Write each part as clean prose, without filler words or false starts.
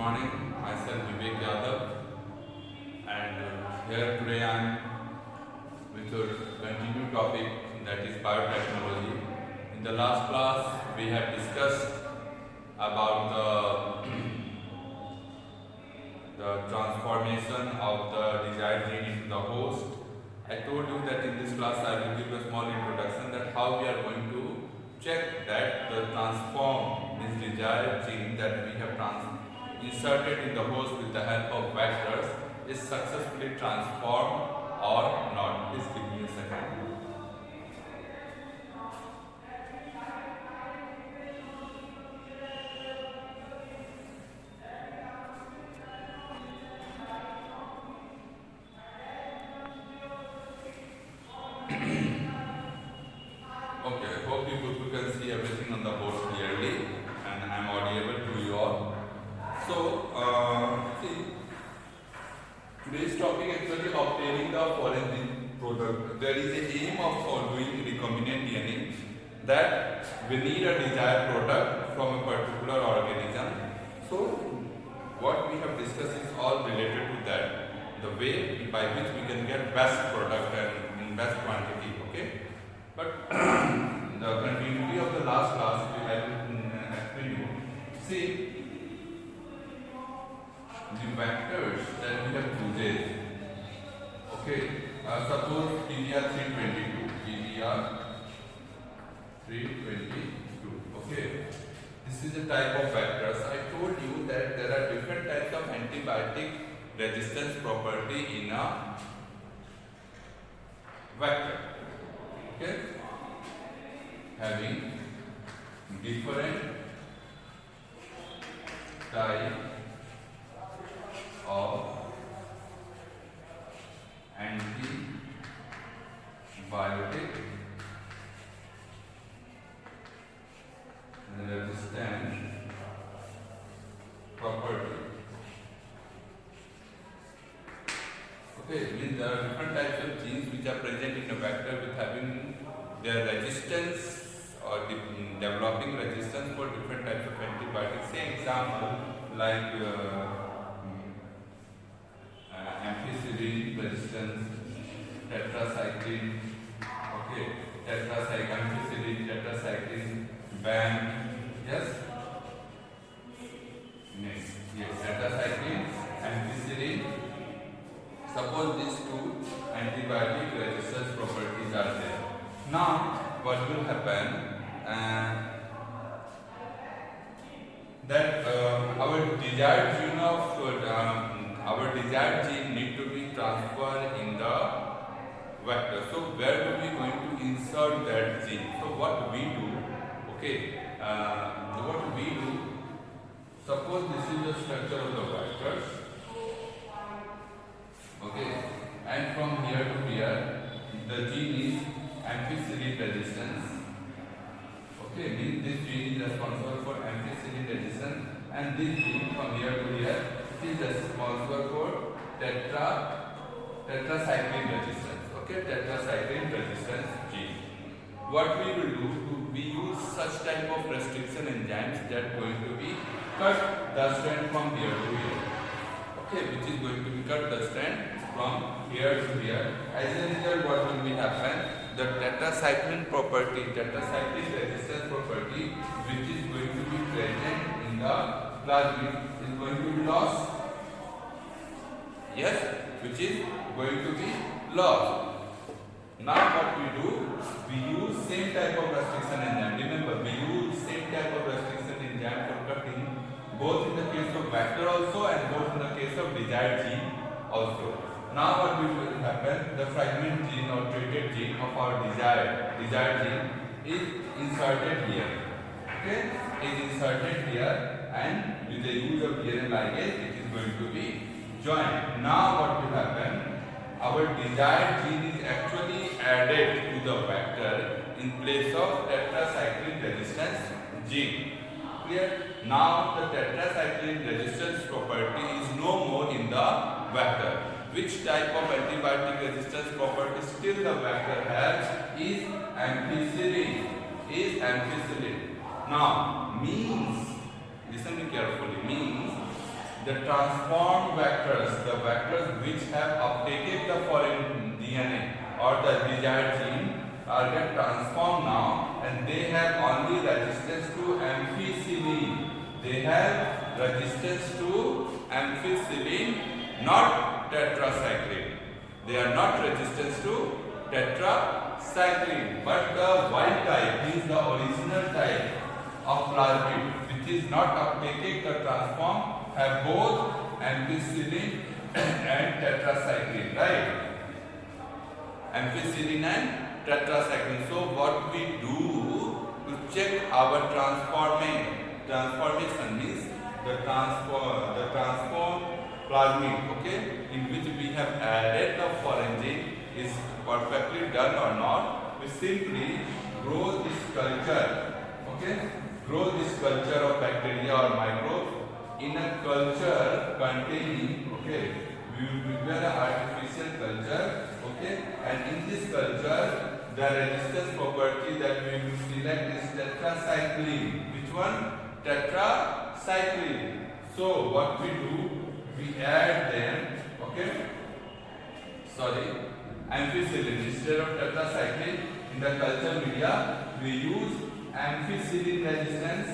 morning. Myself Vivek Yadav, and here today I am with our continued topic, that is biotechnology. In the last class, we have discussed about the transformation of the desired gene into the host. I told you that in this class I will give a small introduction that how we are going to check that the transform means desired gene that we have inserted in the host with the help of vectors is successfully transformed or not. Please give me a second. Okay, I hope you people can see everything on the board clearly and I am audible to you all. So, see, today's topic actually obtaining the foreign product. There is a aim of doing recombinant DNA that we need a desired product from a particular organism. So, what we have discussed is all related to that. The way by which we can get best product and in best quantity. Okay, but the continuity of the last class we have explained you. See, the vectors that we have chosen. Okay, suppose PBR 322. PBR 322. Okay, this is a type of vectors. I told you that there are different types of antibiotic resistance property in a vector. Okay, having different type of antibiotic resistant property. Okay, means there are different types of genes which are present in a vector with having their resistance or developing resistance for different types of antibiotics. Say example like ampicillin resistance, tetracycline, okay, ampicillin, tetracycline, BAM, yes, next, yes, tetracycline, ampicillin. Suppose these two antibiotic resistance properties are there. Now, what will happen? That our desired gene need to be transferred in the vector. So where will we going to insert that gene? So what we do? Okay, what we do? Suppose this is the structure of the vectors. Okay, and from here to here, the gene is ampicillin resistance. Okay, means this gene is responsible for ampicillin resistance, and this gene from here to here is responsible for tetracycline resistance. Okay, tetracycline resistance gene. What we will do, we use such type of restriction enzymes that going to be cut the strand from here to here. Okay, which is going to be cut the strand from here to here. As a result, what will be happen? The tetracycline property, tetracycline resistance property, which is going to be present in the plasmid, is going to be lost. Yes, which is going to be lost. Now what we do? We use same type of restriction enzyme. Remember, we use same type of restriction enzyme for cutting, both in the case of vector also and both in the case of desired gene also. Now what will happen? The fragment gene or treated gene of our desired gene is inserted here. Okay, is inserted here, and with the use of DNA ligase, it is going to be joined. Now what will happen? Our desired gene is actually added to the vector in place of tetracycline resistance gene. Clear? Now the tetracycline resistance property is no more in the vector. Which type of antibiotic resistance property still the vector has is ampicillin. Now means, listen me carefully, means the transformed vectors, the vectors which have uptaken the foreign DNA or the desired gene are get transformed now, and they have only resistance to ampicillin. They have resistance to ampicillin, not tetracycline. They are not resistant to tetracycline, but the wild type is the original type of plasmid, which is not uptaking the transform, have both ampicillin and tetracycline, right? Ampicillin and tetracycline. So what we do to check our transformation means the transform plasmid, okay, in which we have added the foreign gene is perfectly done or not. We simply grow this culture, okay, grow this culture of bacteria or microbes in a culture containing, okay, we will prepare an artificial culture, okay, and in this culture the resistance property that we will select is tetracycline. Which one? Tetracycline. So what we do, we add them, okay, ampicillin instead of tetracycline. In the culture media we use ampicillin resistance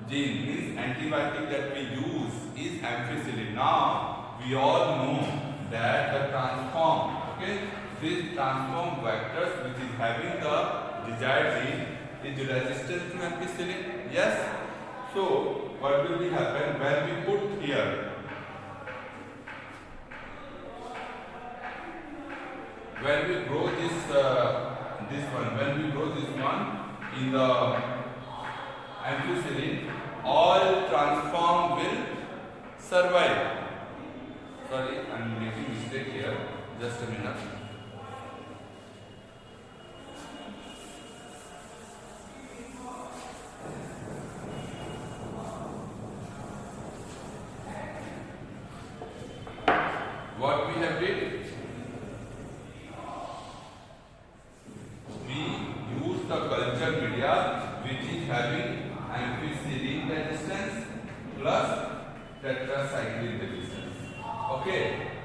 gene, means antibiotic that we use is ampicillin. Now we all know that the transform, okay, these transform vectors which is having the desired gene is resistant to ampicillin. Yes. So what will be happen when we put here, when we grow when we grow this one in the ampicillin, all transform will survive. Sorry, I am making mistake here. Just a minute. What we have did, we use the culture media which is having ampicillin resistance plus tetracycline resistance. Okay,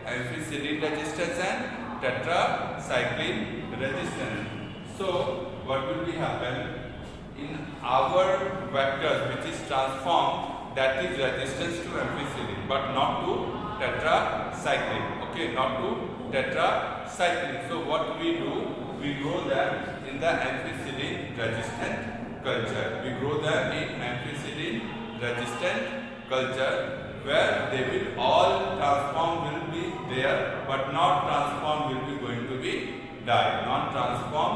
ampicillin resistance and tetracycline resistance. So what will be happen in our vectors which is transformed, that is resistance to ampicillin but not to tetracycline, okay, not to tetracycline. So what we do, we grow them in the ampicillin resistant culture. We grow them in ampicillin resistant culture where they will all transform will be there, but not transform will be going to be die. Non-transform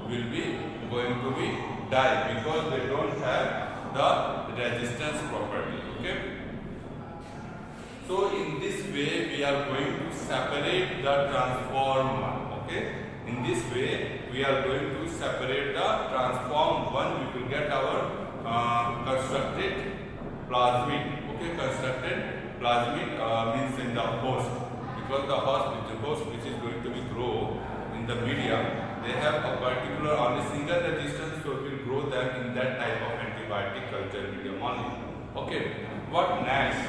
will be going to be die because they don't have the resistance property. Okay. So in this way we are going to separate the transform one. Okay. In this way we are going to separate the transform one. We will get our constructed plasmid. Okay, constructed plasmid means in the host, because the host which is going to be grow in the medium, they have a particular only single resistance, so we will grow them in that type of antibiotic culture medium only. Okay, what next?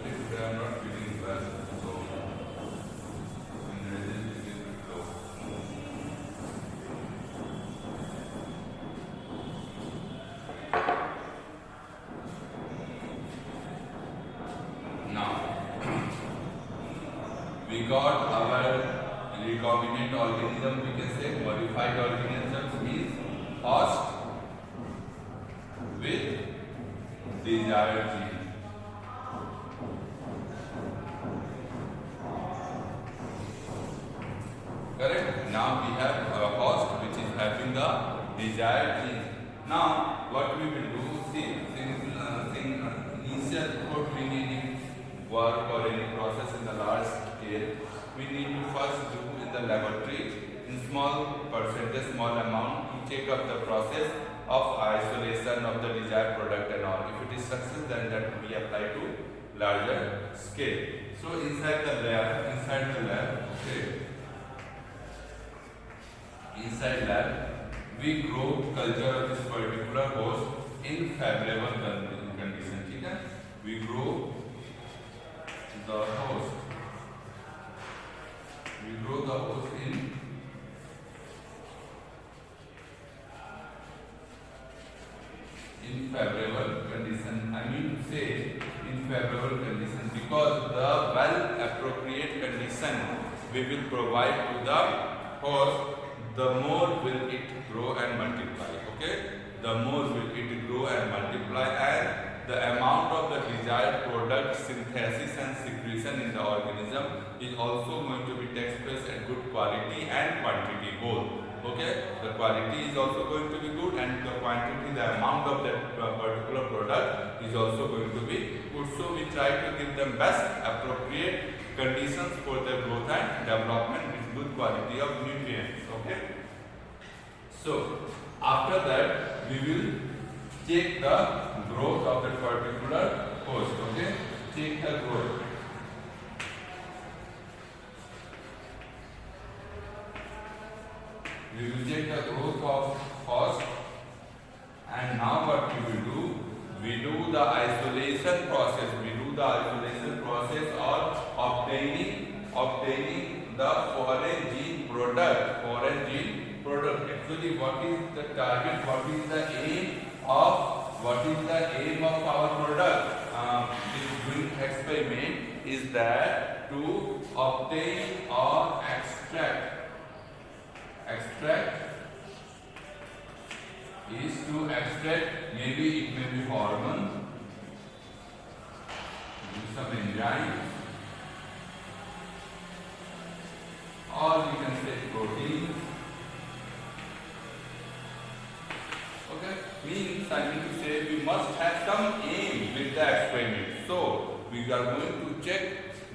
If they are not feeling well, so we got our recombinant organism, we can say modified organisms means host with desired gene. Correct? Now we have a host which is having the desired gene. Now what we will do, see, initial before doing any work or any process in the large scale, we need to first do in the laboratory in small percentage, small amount to check up the process of isolation of the desired product and all. If it is success, then that will be applied to larger scale. So inside the lab, okay, inside lab we grow culture of this particular host in favorable condition. ठीक है, we grow the host in favorable condition. I mean to say in favorable condition, because the well appropriate condition we will provide to the host, the more will it grow and multiply. Okay, the more will it grow and multiply, and the amount of the desired product synthesis and secretion in the organism is also going to be takes place at good quality and quantity both. Okay, the quality is also going to be good, and the quantity, the amount of that particular product is also going to be good. So we try to give them best appropriate conditions for their growth and development with good quality of nutrients. Okay, so after that we will check the growth of that particular host. Okay, check the growth. We will check the growth of host, and now what we will do? We do the isolation process. We do the isolation process of obtaining the foreign gene product. Foreign gene product. Actually, what is the target? What is the aim of our product? This doing experiment is that to obtain or extract is to extract, maybe it may be hormone, some enzymes, or we can say proteins. Okay, means I mean to say we must have some aim with the experiment. So we are going to check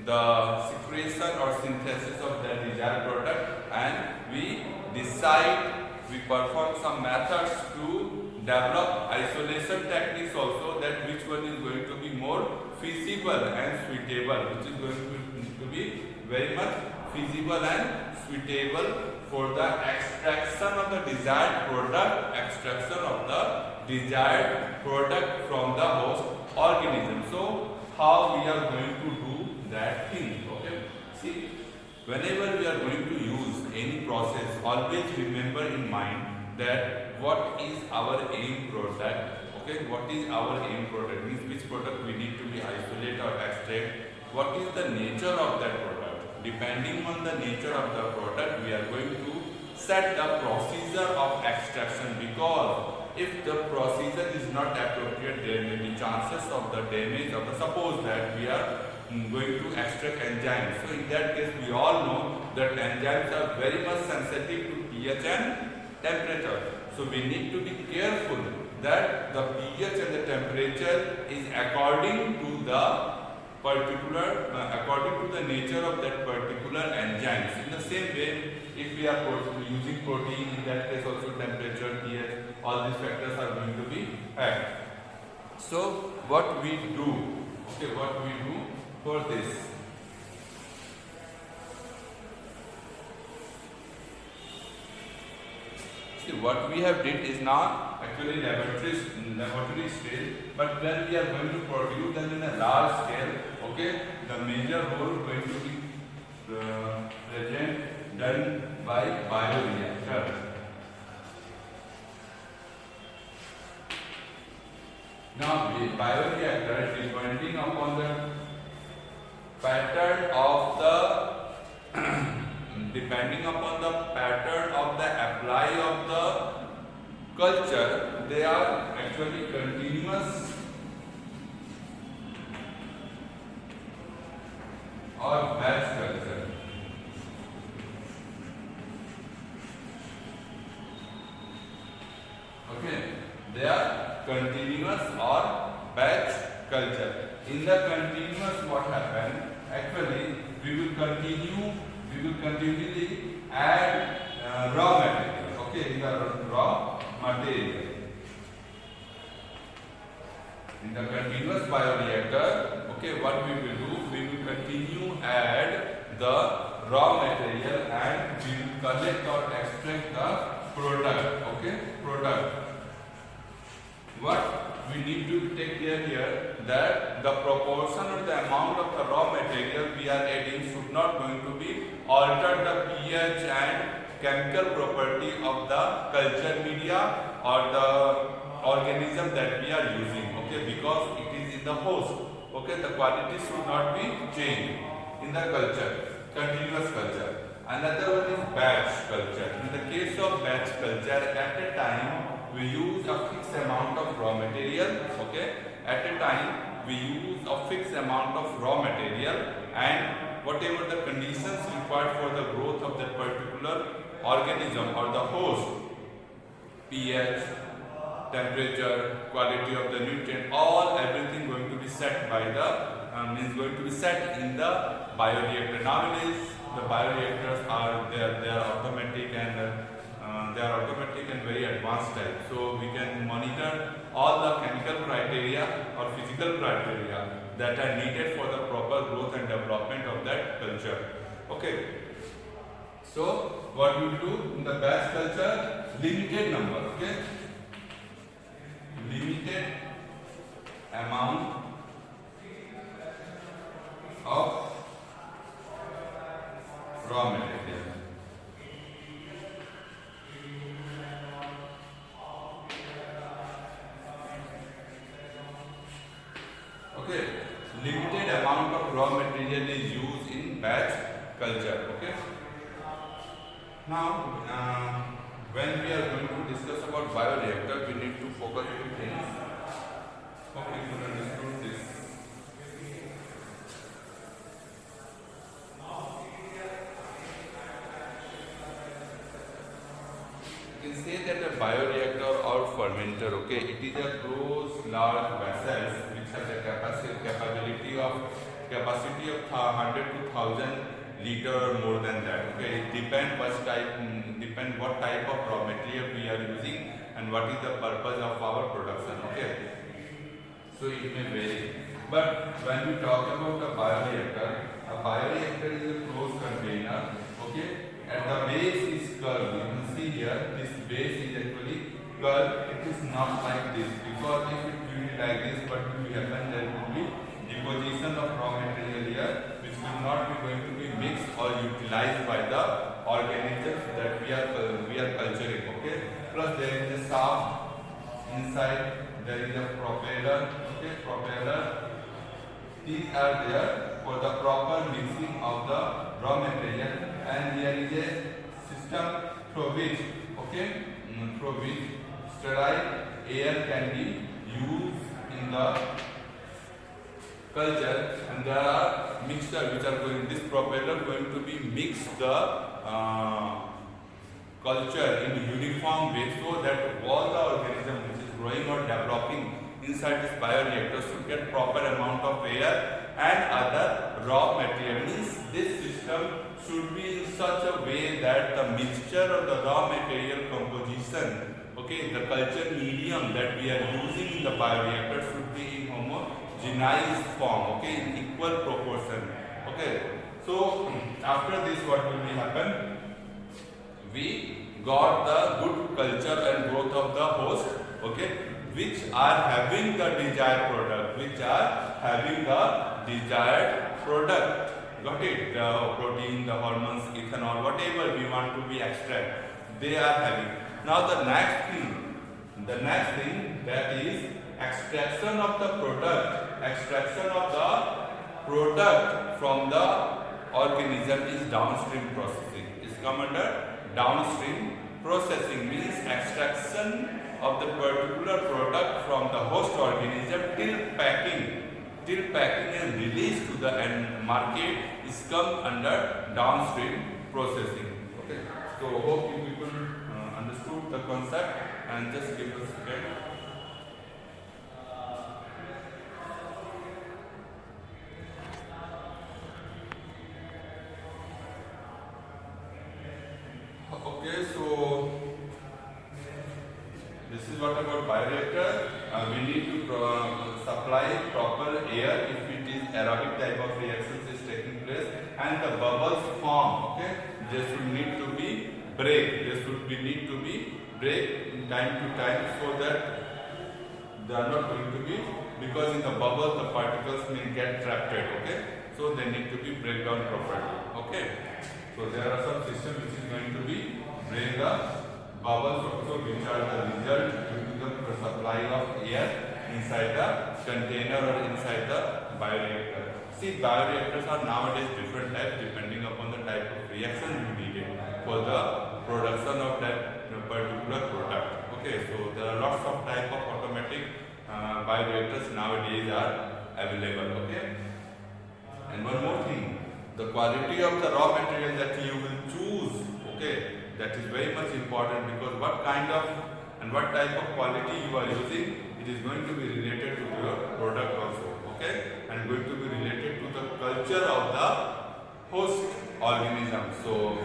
the secretion or synthesis of the desired product, and we perform some methods to develop isolation techniques also, that which one is going to be more feasible and suitable, which is going to be very much feasible and suitable for the extraction of the desired product from the host organism. So how we are going to do that thing? Okay, see, whenever we are going to use any process, always remember in mind that what is our aim product. Okay, what is our aim product? Means which product we need to be isolate or extract. What is the nature of that product? Depending on the nature of the product, we are going to set the procedure of extraction, because if the procedure is not appropriate, there may be chances of the damage of the, suppose that we are going to extract enzymes. So in that case, we all know that enzymes are very much sensitive to pH and temperature. So we need to be careful that the pH and the temperature is according to the nature of that particular enzymes. In the same way, if we are using protein, in that case also temperature, pH, all these factors are going to be high. So what we do? Okay, what we do for this? See, what we have did is now actually laboratory stage, but when we are going to produce them in a large scale, okay, the major role going to be done by bioreactor. Now, the bioreactor, depending upon the pattern of the apply of the culture, they are actually continuous or batch culture. Okay, they are continuous or batch culture. In the continuous, what happens? Actually, we will continually add raw material. Okay, in the raw material. In the continuous bioreactor, okay, what we will do? We will continue add the raw material, and we will collect or extract the product. Okay, product. What we need to take care here that the proportion or the amount of the raw material we are adding should not going to be alter the pH and chemical property of the culture media or the organism that we are using. Okay, because it is in the host. Okay, the quality should not be changed in the culture, continuous culture. Another one is batch culture. In the case of batch culture, at a time we use a fixed amount of raw material. Okay, at a time we use a fixed amount of raw material, and whatever the conditions required for the growth of that particular organism or the host, pH, temperature, quality of the nutrient, everything going to be set by the going to be set in the bioreactor. Nowadays the bioreactors are they are automatic and very advanced type, so we can monitor all the chemical criteria or physical criteria that are needed for the proper growth and development of that culture. Okay, so what we do in the batch culture, limited number. Okay, limited amount of raw material. Okay, limited amount of raw material is used in batch culture. Okay, now when we are going to discuss about bioreactor, we need to focus on things. Hope you can understand this. You can say that a bioreactor or fermenter, okay, it is a closed large vessels which has a capacity of 100 to 1000 liter or more than that. Okay, it depends what type of raw material we are using and what is the purpose of our production. Okay, so it may vary. But when we talk about a bioreactor is a closed container. Okay, at the base is curved. You can see here this base is actually curved. It is not like this, because if it will be like this, what will happen? There will be deposition of raw material here, which will not be going to be mixed or utilized by the organisms that we are culturing. Okay, plus there is a shaft inside, there is a propeller. Okay, propeller. These are there for the proper mixing of the raw material, and there is a system through which sterile air can be used in the culture, and there are mixture which are going, this propeller going to be mixed the culture in uniform way, so that all the organism which is growing or developing inside this bioreactor should get proper amount of air and other raw material. Means this system should be in such a way that the mixture of the raw material composition, okay, the culture medium that we are using in the bioreactor should be in homogenized form, okay, in equal proportion. Okay, so after this what will be happen? We got the good culture and growth of the host, okay, which are having the desired product, got it? The protein, the hormones, ethanol, whatever we want to be extract, they are having. Now the next thing that is extraction of the product from the organism is downstream processing. It's come under downstream processing, means extraction of the particular product from the host organism till packing and release to the end market is come under downstream processing. Okay, so hope you people understood the concept, and just give us a second. Okay, so this is what about bioreactor. We need to supply proper air if it is aerobic type of reactions is taking place, and the bubbles form. Okay, they should need to be break. We need to be break in time to time so that they are not going to be, because in the bubble the particles may get trapped, okay? So they need to be break down properly, okay? So there are some systems which is going to be break the bubbles also, which are the result due to the supply of air inside the container or inside the bioreactor. See, bioreactors are nowadays different types depending upon the type of reaction you needed for the production of that particular product. Okay, so there are lots of type of automatic bioreactors nowadays are available. Okay, and one more thing, the quality of the raw material that you will choose, okay, that is very much important, because what kind of and what type of quality you are using, it is going to be related to your product also, okay, and going to be related to the culture of the host organism. So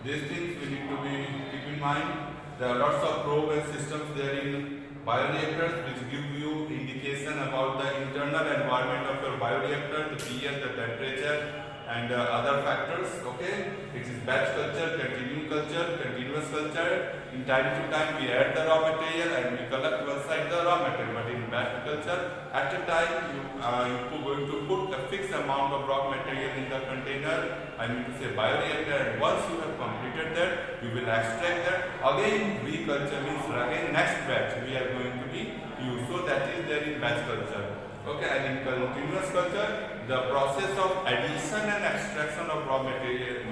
these things we need to be keep in mind. There are lots of probe and systems there in bioreactors which give you indication about the internal environment of your bioreactor, the pH, the temperature, and other factors. Okay, it is batch culture, continuous culture. In time to time we add the raw material and we collect one side the raw material. But in batch culture, at a time you are going to put a fixed amount of raw material in the container, I mean to say bioreactor, and once you have completed that, you will extract that. Again reculture means again next batch we are going to be used. So that is there in batch culture. Okay, and in continuous culture, the process of addition and extraction of raw material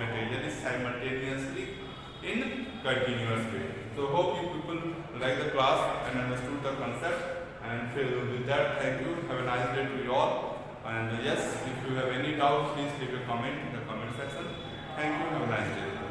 is simultaneously in continuous way. So hope you people like the class and understood the concept. And with that, thank you. Have a nice day to you all. And yes, if you have any doubts, please leave a comment in the comment section. Thank you. Have a nice day.